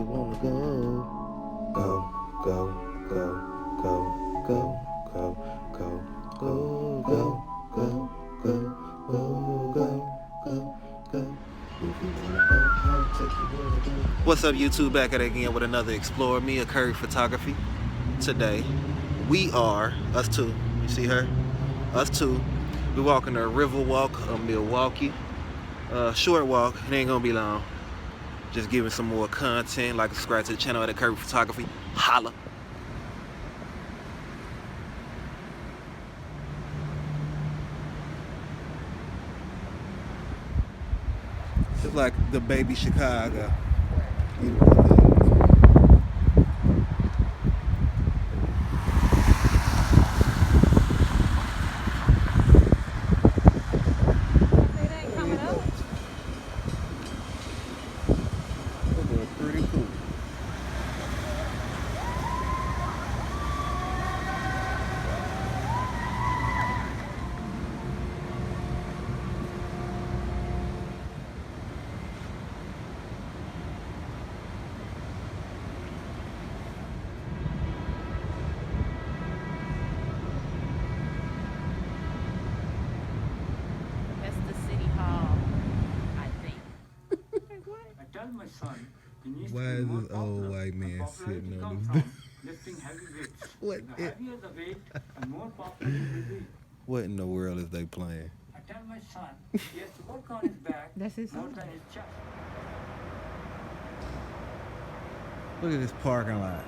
wanna go. Go, go, go, go, go, go, go, go, go, go, go, go, go, go, go. If you wanna go, I'll take you where to go. What's up, YouTube? Back at it again with another Explore Me, Acurryphotography. Today, we are, us two, you see her? Us two. We're walking the river walk of Milwaukee. Short walk, it ain't gonna be long. Just giving some more content. Like, subscribe to the channel at Acurryphotography. Holla. It's like the baby Chicago. Pretty cool. That's the city hall, I think. I tell my son he needs Why to be is more this old popular. white man And popularity sitting on comes this from lifting heavy weights. What The heavier the weight, the more popular he will be. What in the world is they playing? I tell my son he has to work on his back That's his more song. than his chest. Look at this parking lot.